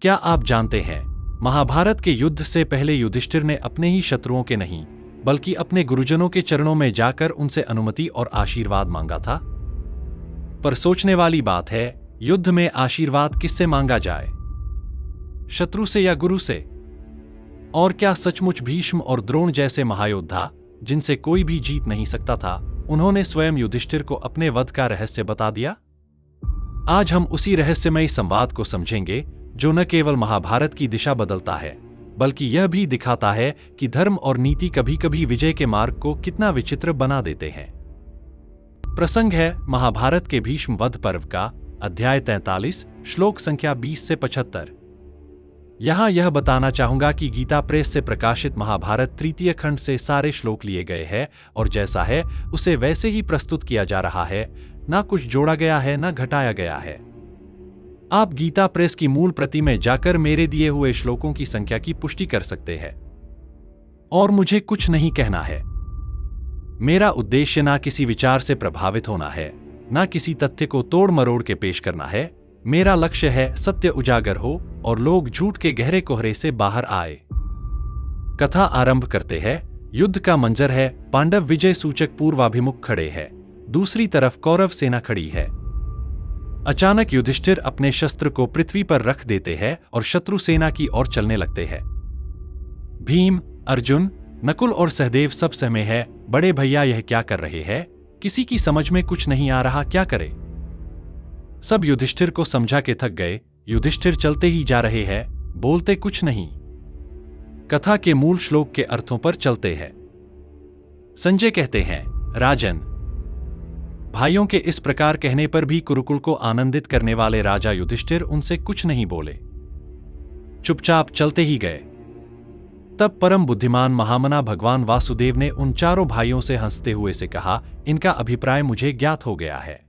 क्या आप जानते हैं, महाभारत के युद्ध से पहले युधिष्ठिर ने अपने ही शत्रुओं के नहीं बल्कि अपने गुरुजनों के चरणों में जाकर उनसे अनुमति और आशीर्वाद मांगा था। पर सोचने वाली बात है, युद्ध में आशीर्वाद किससे मांगा जाए, शत्रु से या गुरु से? और क्या सचमुच भीष्म और द्रोण जैसे महायोद्धा, जिनसे कोई भी जीत नहीं सकता था, उन्होंने स्वयं युधिष्ठिर को अपने वध का रहस्य बता दिया? आज हम उसी रहस्यमयी संवाद को समझेंगे, जो न केवल महाभारत की दिशा बदलता है, बल्कि यह भी दिखाता है कि धर्म और नीति कभी कभी विजय के मार्ग को कितना विचित्र बना देते हैं। प्रसंग है महाभारत के भीष्म वध पर्व का, अध्याय 43, श्लोक संख्या 20 से 75। यहां यह बताना चाहूंगा कि गीता प्रेस से प्रकाशित महाभारत तृतीय खंड से सारे श्लोक लिए गए हैं और जैसा है उसे वैसे ही प्रस्तुत किया जा रहा है, ना कुछ जोड़ा गया है ना घटाया गया है। आप गीता प्रेस की मूल प्रति में जाकर मेरे दिए हुए श्लोकों की संख्या की पुष्टि कर सकते हैं। और मुझे कुछ नहीं कहना है। मेरा उद्देश्य ना किसी विचार से प्रभावित होना है, ना किसी तथ्य को तोड़ मरोड़ के पेश करना है। मेरा लक्ष्य है सत्य उजागर हो और लोग झूठ के गहरे कोहरे से बाहर आए। कथा आरंभ करते हैं। युद्ध का मंजर है। पांडव विजय सूचक पूर्वाभिमुख खड़े हैं, दूसरी तरफ कौरव सेना खड़ी है। अचानक युधिष्ठिर अपने शस्त्र को पृथ्वी पर रख देते हैं और शत्रु सेना की ओर चलने लगते हैं। भीम, अर्जुन, नकुल और सहदेव सब सहमे हैं। बड़े भैया यह क्या कर रहे हैं? किसी की समझ में कुछ नहीं आ रहा, क्या करे? सब युधिष्ठिर को समझा के थक गए। युधिष्ठिर चलते ही जा रहे हैं, बोलते कुछ नहीं। कथा के मूल श्लोक के अर्थों पर चलते हैं। संजय कहते हैं, राजन, भाइयों के इस प्रकार कहने पर भी कुरुकुल को आनंदित करने वाले राजा युधिष्ठिर उनसे कुछ नहीं बोले, चुपचाप चलते ही गए। तब परम बुद्धिमान महामना भगवान वासुदेव ने उन चारों भाइयों से हंसते हुए से कहा, इनका अभिप्राय मुझे ज्ञात हो गया है।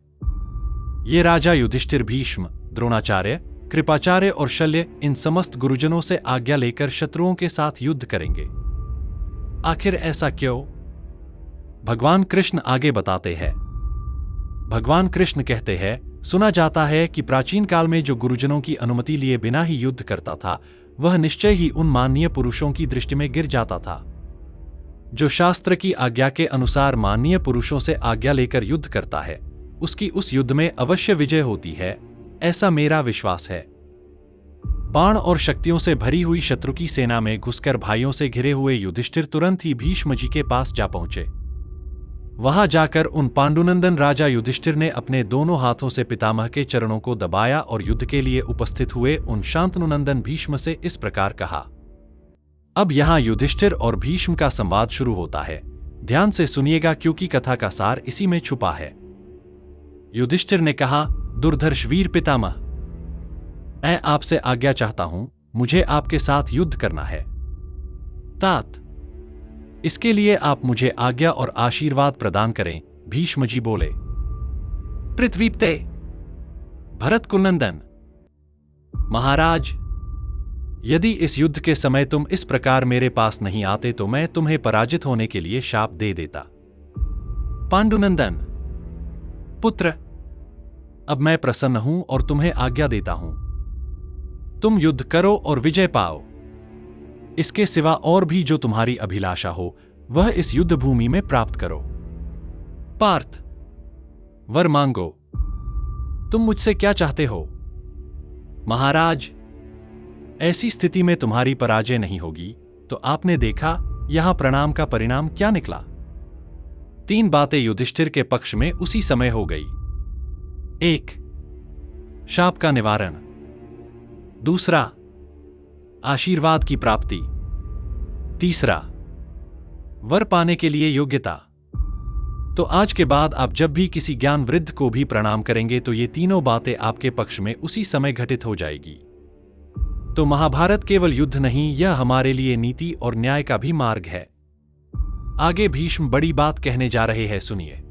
ये राजा युधिष्ठिर भीष्म, द्रोणाचार्य, कृपाचार्य और शल्य, इन समस्त गुरुजनों से आज्ञा लेकर शत्रुओं के साथ युद्ध करेंगे। आखिर ऐसा क्यों? भगवान कृष्ण आगे बताते हैं। भगवान कृष्ण कहते हैं, सुना जाता है कि प्राचीन काल में जो गुरुजनों की अनुमति लिए बिना ही युद्ध करता था, वह निश्चय ही उन माननीय पुरुषों की दृष्टि में गिर जाता था। जो शास्त्र की आज्ञा के अनुसार माननीय पुरुषों से आज्ञा लेकर युद्ध करता है, उसकी उस युद्ध में अवश्य विजय होती है, ऐसा मेरा विश्वास है। बाण और शक्तियों से भरी हुई शत्रु की सेना में घुसकर भाइयों से घिरे हुए युधिष्ठिर तुरंत ही भीष्म जी के पास जा पहुंचे। वहां जाकर उन पांडुनंदन राजा युधिष्ठिर ने अपने दोनों हाथों से पितामह के चरणों को दबाया और युद्ध के लिए उपस्थित हुए उन शांतनुनंदन भीष्म से इस प्रकार कहा। अब यहां युधिष्ठिर और भीष्म का संवाद शुरू होता है। ध्यान से सुनिएगा क्योंकि कथा का सार इसी में छुपा है। युधिष्ठिर ने कहा, दुर्धर्ष वीर पितामह, मैं आपसे आज्ञा चाहता हूं, मुझे आपके साथ युद्ध करना है। तात, इसके लिए आप मुझे आज्ञा और आशीर्वाद प्रदान करें। भीष्म जी बोले। पृथ्वीपते, भरत कुलनंदन, महाराज, यदि इस युद्ध के समय तुम इस प्रकार मेरे पास नहीं आते तो मैं तुम्हें पराजित होने के लिए शाप दे देता। पांडुनंदन पुत्र, अब मैं प्रसन्न हूं और तुम्हें आज्ञा देता हूं, तुम युद्ध करो और विजय पाओ। इसके सिवा और भी जो तुम्हारी अभिलाषा हो, वह इस युद्ध भूमि में प्राप्त करो। पार्थ, वर मांगो। तुम मुझसे क्या चाहते हो? महाराज, ऐसी स्थिति में तुम्हारी पराजय नहीं होगी, तो आपने देखा यहां प्रणाम का परिणाम क्या निकला। 3 बातें युधिष्ठिर के पक्ष में उसी समय हो गई। 1, शाप का निवारण। 2, आशीर्वाद की प्राप्ति। 3, वर पाने के लिए योग्यता। तो आज के बाद आप जब भी किसी ज्ञान वृद्ध को भी प्रणाम करेंगे तो ये तीनों बातें आपके पक्ष में उसी समय घटित हो जाएगी। तो महाभारत केवल युद्ध नहीं, यह हमारे लिए नीति और न्याय का भी मार्ग है। आगे भीष्म बड़ी बात कहने जा रहे हैं, सुनिए।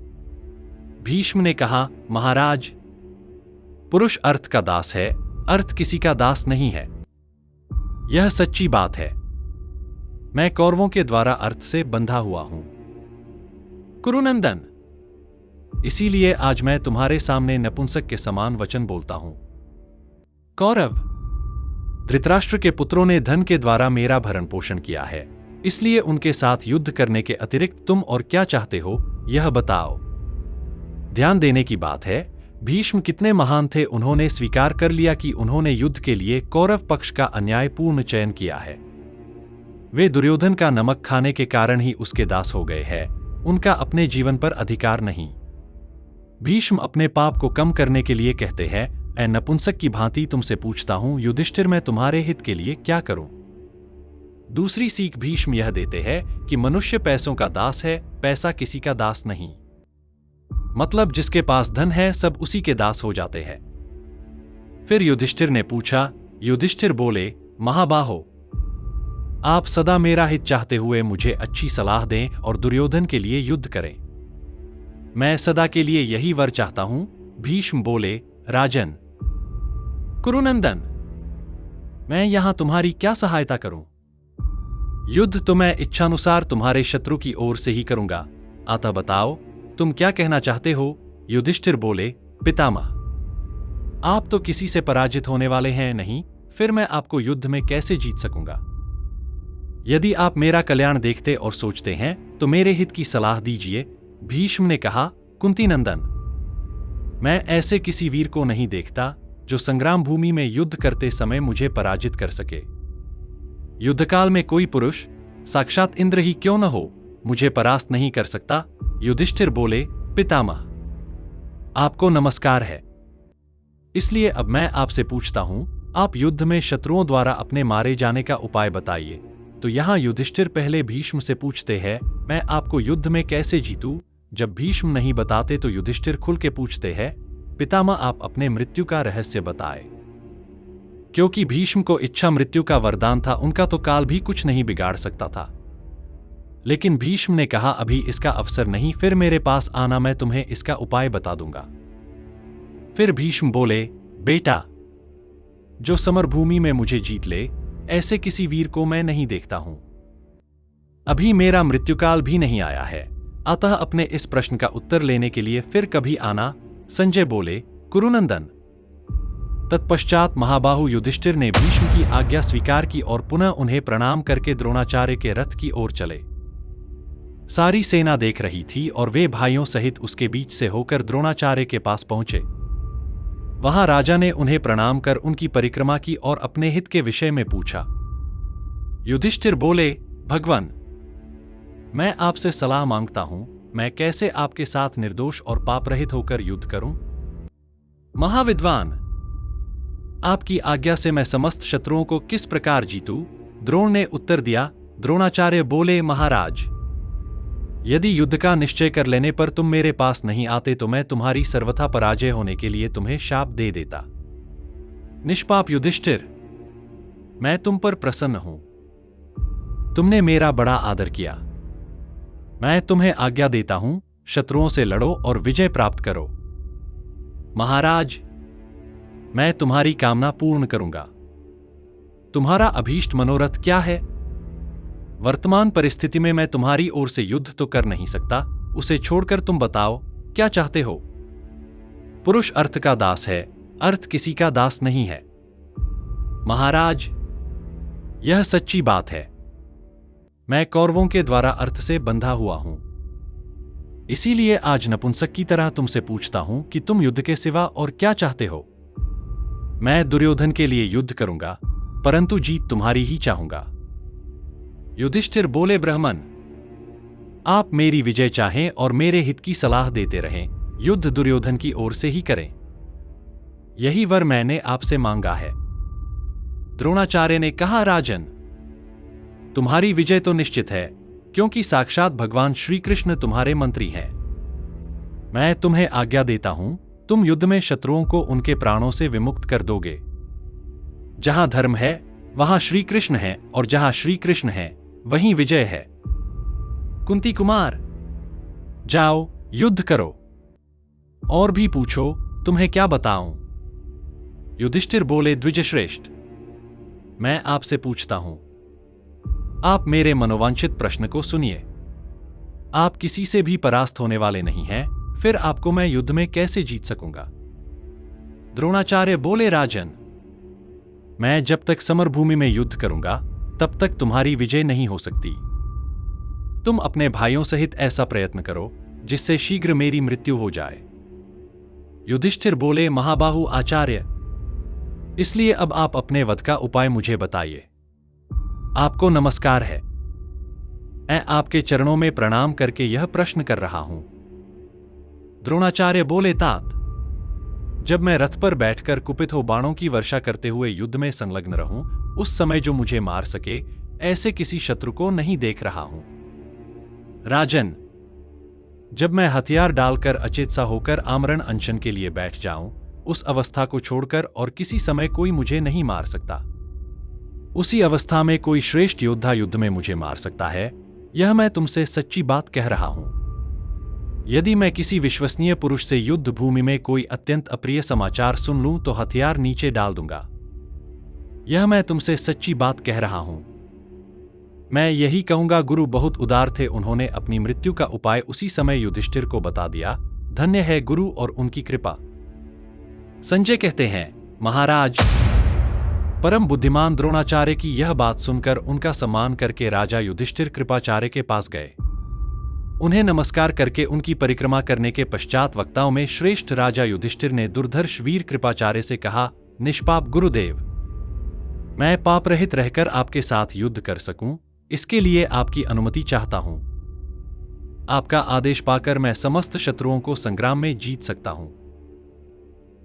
भीष्म ने कहा, महाराज, पुरुष अर्थ का दास है, अर्थ किसी का दास नहीं है। यह सच्ची बात है। मैं कौरवों के द्वारा अर्थ से बंधा हुआ हूं। कुरुनंदन, इसीलिए आज मैं तुम्हारे सामने नपुंसक के समान वचन बोलता हूं। कौरव, धृतराष्ट्र के पुत्रों ने धन के द्वारा मेरा भरण पोषण किया है, इसलिए उनके साथ युद्ध करने के अतिरिक्त तुम और क्या चाहते हो, यह बताओ। ध्यान देने की बात है, भीष्म कितने महान थे। उन्होंने स्वीकार कर लिया कि उन्होंने युद्ध के लिए कौरव पक्ष का अन्यायपूर्ण चयन किया है। वे दुर्योधन का नमक खाने के कारण ही उसके दास हो गए हैं, उनका अपने जीवन पर अधिकार नहीं। भीष्म अपने पाप को कम करने के लिए कहते हैं, ऐ नपुंसक की भांति तुमसे पूछता हूं युधिष्ठिर, मैं तुम्हारे हित के लिए क्या करूं। दूसरी सीख भीष्म यह देते हैं कि मनुष्य पैसों का दास है, पैसा किसी का दास नहीं। मतलब जिसके पास धन है सब उसी के दास हो जाते हैं। फिर युधिष्ठिर ने पूछा। युधिष्ठिर बोले, महाबाहो, आप सदा मेरा हित चाहते हुए मुझे अच्छी सलाह दें और दुर्योधन के लिए युद्ध करें। मैं सदा के लिए यही वर चाहता हूं। भीष्म बोले, राजन कुरुनंदन, मैं यहां तुम्हारी क्या सहायता करूं? युद्ध तो मैं इच्छानुसार तुम्हारे शत्रु की ओर से ही करूंगा, अतः बताओ तुम क्या कहना चाहते हो। युधिष्ठिर बोले, पितामह, आप तो किसी से पराजित होने वाले हैं नहीं, फिर मैं आपको युद्ध में कैसे जीत सकूंगा। यदि आप मेरा कल्याण देखते और सोचते हैं तो मेरे हित की सलाह दीजिए। भीष्म ने कहा, कुंती नंदन, मैं ऐसे किसी वीर को नहीं देखता जो संग्राम भूमि में युद्ध करते समय मुझे पराजित कर सके। युद्धकाल में कोई पुरुष, साक्षात इंद्र ही क्यों न हो, मुझे परास्त नहीं कर सकता। युधिष्ठिर बोले, पितामह, आपको नमस्कार है। इसलिए अब मैं आपसे पूछता हूं, आप युद्ध में शत्रुओं द्वारा अपने मारे जाने का उपाय बताइए। तो यहां युधिष्ठिर पहले भीष्म से पूछते हैं, मैं आपको युद्ध में कैसे जीतूं। जब भीष्म नहीं बताते तो युधिष्ठिर खुल के पूछते हैं, पितामह, आप अपने मृत्यु का रहस्य बताए। क्योंकि भीष्म को इच्छा मृत्यु का वरदान था, उनका तो काल भी कुछ नहीं बिगाड़ सकता था। लेकिन भीष्म ने कहा, अभी इसका अवसर नहीं, फिर मेरे पास आना, मैं तुम्हें इसका उपाय बता दूंगा। फिर भीष्म बोले, बेटा, जो समरभूमि में मुझे जीत ले, ऐसे किसी वीर को मैं नहीं देखता हूं। अभी मेरा मृत्युकाल भी नहीं आया है, अतः अपने इस प्रश्न का उत्तर लेने के लिए फिर कभी आना। संजय बोले, कुरुनंदन। तत्पश्चात महाबाहु युधिष्ठिर ने भीष्म की आज्ञा स्वीकार की और पुनः उन्हें प्रणाम करके द्रोणाचार्य के रथ की ओर चले। सारी सेना देख रही थी और वे भाइयों सहित उसके बीच से होकर द्रोणाचार्य के पास पहुंचे। वहां राजा ने उन्हें प्रणाम कर उनकी परिक्रमा की और अपने हित के विषय में पूछा। युधिष्ठिर बोले, भगवान, मैं आपसे सलाह मांगता हूं, मैं कैसे आपके साथ निर्दोष और पापरहित होकर युद्ध करूं। महाविद्वान, आपकी आज्ञा से मैं समस्त शत्रुओं को किस प्रकार जीतूं। द्रोण ने उत्तर दिया। द्रोणाचार्य बोले, महाराज, यदि युद्ध का निश्चय कर लेने पर तुम मेरे पास नहीं आते तो मैं तुम्हारी सर्वथा पराजय होने के लिए तुम्हें शाप दे देता। निष्पाप युधिष्ठिर, मैं तुम पर प्रसन्न हूं। तुमने मेरा बड़ा आदर किया। मैं तुम्हें आज्ञा देता हूं, शत्रुओं से लड़ो और विजय प्राप्त करो। महाराज, मैं तुम्हारी कामना पूर्ण करूंगा। तुम्हारा अभीष्ट मनोरथ क्या है? वर्तमान परिस्थिति में मैं तुम्हारी ओर से युद्ध तो कर नहीं सकता, उसे छोड़कर तुम बताओ क्या चाहते हो। पुरुष अर्थ का दास है, अर्थ किसी का दास नहीं है। महाराज, यह सच्ची बात है। मैं कौरवों के द्वारा अर्थ से बंधा हुआ हूं। इसीलिए आज नपुंसक की तरह तुमसे पूछता हूं कि तुम युद्ध के सिवा और क्या चाहते हो। मैं दुर्योधन के लिए युद्ध करूंगा, परंतु जीत तुम्हारी ही चाहूंगा। युधिष्ठिर बोले, ब्राह्मण, आप मेरी विजय चाहें और मेरे हित की सलाह देते रहें, युद्ध दुर्योधन की ओर से ही करें। यही वर मैंने आपसे मांगा है। द्रोणाचार्य ने कहा, राजन, तुम्हारी विजय तो निश्चित है, क्योंकि साक्षात भगवान श्री कृष्ण तुम्हारे मंत्री हैं। मैं तुम्हें आज्ञा देता हूं, तुम युद्ध में शत्रुओं को उनके प्राणों से विमुक्त कर दोगे। जहां धर्म है वहां श्री कृष्ण है, और जहां श्री कृष्ण है वहीं विजय है। कुंती कुमार, जाओ युद्ध करो। और भी पूछो, तुम्हें क्या बताऊं। युधिष्ठिर बोले, द्विजश्रेष्ठ, मैं आपसे पूछता हूं, आप मेरे मनोवांछित प्रश्न को सुनिए। आप किसी से भी परास्त होने वाले नहीं हैं, फिर आपको मैं युद्ध में कैसे जीत सकूंगा। द्रोणाचार्य बोले, राजन, मैं जब तक समरभूमि में युद्ध करूंगा तब तक तुम्हारी विजय नहीं हो सकती। तुम अपने भाइयों सहित ऐसा प्रयत्न करो जिससे शीघ्र मेरी मृत्यु हो जाए। युधिष्ठिर बोले, महाबाहु आचार्य, इसलिए अब आप अपने वध का उपाय मुझे बताइए। आपको नमस्कार है। मैं आपके चरणों में प्रणाम करके यह प्रश्न कर रहा हूं। द्रोणाचार्य बोले, तात, जब मैं रथ पर बैठकर कुपित हो बाणों की वर्षा करते हुए युद्ध में संलग्न रहूं, उस समय जो मुझे मार सके ऐसे किसी शत्रु को नहीं देख रहा हूं। राजन, जब मैं हथियार डालकर अचेत सा होकर आमरण अनशन के लिए बैठ जाऊं, उस अवस्था को छोड़कर और किसी समय कोई मुझे नहीं मार सकता। उसी अवस्था में कोई श्रेष्ठ योद्धा युद्ध में मुझे मार सकता है, यह मैं तुमसे सच्ची बात कह रहा हूं। यदि मैं किसी विश्वसनीय पुरुष से युद्ध भूमि में कोई अत्यंत अप्रिय समाचार सुन लूं तो हथियार नीचे डाल दूंगा। यह मैं तुमसे सच्ची बात कह रहा हूं। मैं यही कहूंगा, गुरु बहुत उदार थे, उन्होंने अपनी मृत्यु का उपाय उसी समय युधिष्ठिर को बता दिया। धन्य है गुरु और उनकी कृपा। संजय कहते हैं, महाराज, परम बुद्धिमान द्रोणाचार्य की यह बात सुनकर उनका सम्मान करके राजा युधिष्ठिर कृपाचार्य के पास गए। उन्हें नमस्कार करके उनकी परिक्रमा करने के पश्चात वक्ताओं में श्रेष्ठ राजा युधिष्ठिर ने दुर्धर्ष वीर कृपाचार्य से कहा, निष्पाप गुरुदेव, मैं पाप रहित रहकर आपके साथ युद्ध कर सकूं, इसके लिए आपकी अनुमति चाहता हूं। आपका आदेश पाकर मैं समस्त शत्रुओं को संग्राम में जीत सकता हूं।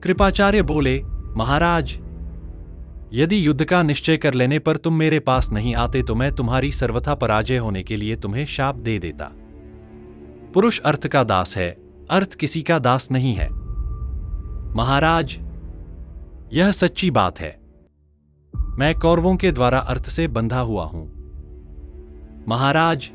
कृपाचार्य बोले, महाराज, यदि युद्ध का निश्चय कर लेने पर तुम मेरे पास नहीं आते तो मैं तुम्हारी सर्वथा पराजय होने के लिए तुम्हें शाप दे देता। पुरुष अर्थ का दास है, अर्थ किसी का दास नहीं है। महाराज, यह सच्ची बात है। मैं कौरवों के द्वारा अर्थ से बंधा हुआ हूं। महाराज,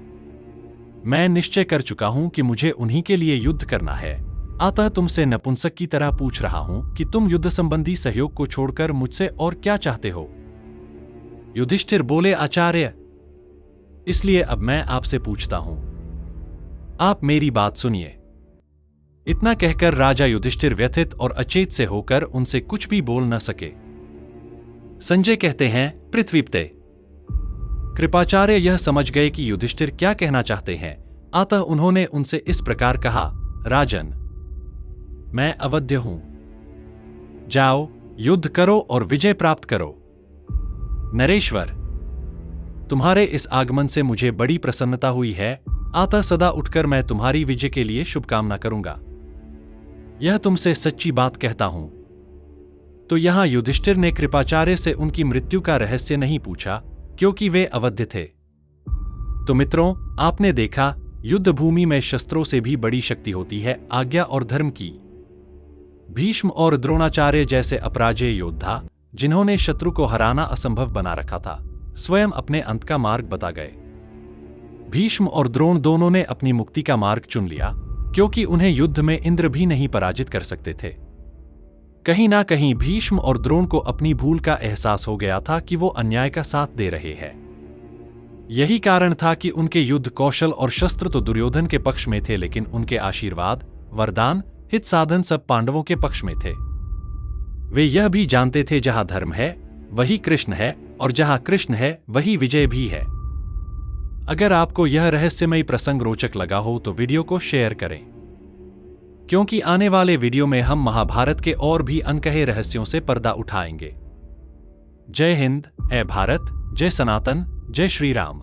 मैं निश्चय कर चुका हूं कि मुझे उन्हीं के लिए युद्ध करना है, अतः तुमसे नपुंसक की तरह पूछ रहा हूं कि तुम युद्ध संबंधी सहयोग को छोड़कर मुझसे और क्या चाहते हो। युधिष्ठिर बोले, आचार्य, इसलिए अब मैं आपसे पूछता हूं, आप मेरी बात सुनिए। इतना कहकर राजा युधिष्ठिर व्यथित और अचेत से होकर उनसे कुछ भी बोल न सके। संजय कहते हैं, पृथ्वीपते, कृपाचार्य यह समझ गए कि युधिष्ठिर क्या कहना चाहते हैं, अतः उन्होंने उनसे इस प्रकार कहा, राजन, मैं अवध्य हूं। जाओ, युद्ध करो और विजय प्राप्त करो। नरेश्वर, तुम्हारे इस आगमन से मुझे बड़ी प्रसन्नता हुई है, अतः सदा उठकर मैं तुम्हारी विजय के लिए शुभकामना करूंगा। यह तुमसे सच्ची बात कहता हूं। तो यहां युधिष्ठिर ने कृपाचार्य से उनकी मृत्यु का रहस्य नहीं पूछा, क्योंकि वे अवध्य थे। तो मित्रों, आपने देखा, युद्ध भूमि में शस्त्रों से भी बड़ी शक्ति होती है आज्ञा और धर्म की। भीष्म और द्रोणाचार्य जैसे अपराजेय योद्धा, जिन्होंने शत्रु को हराना असंभव बना रखा था, स्वयं अपने अंत का मार्ग बता गए। भीष्म और द्रोण दोनों ने अपनी मुक्ति का मार्ग चुन लिया, क्योंकि उन्हें युद्ध में इंद्र भी नहीं पराजित कर सकते थे। कहीं ना कहीं भीष्म और द्रोण को अपनी भूल का एहसास हो गया था कि वो अन्याय का साथ दे रहे हैं। यही कारण था कि उनके युद्ध कौशल और शस्त्र तो दुर्योधन के पक्ष में थे, लेकिन उनके आशीर्वाद, वरदान, हित साधन सब पांडवों के पक्ष में थे। वे यह भी जानते थे, जहां धर्म है वही कृष्ण है, और जहां कृष्ण है वही विजय भी है। अगर आपको यह रहस्यमयी प्रसंग रोचक लगा हो तो वीडियो को शेयर करें, क्योंकि आने वाले वीडियो में हम महाभारत के और भी अनकहे रहस्यों से पर्दा उठाएंगे। जय हिंद, जय भारत, जय सनातन, जय श्री राम।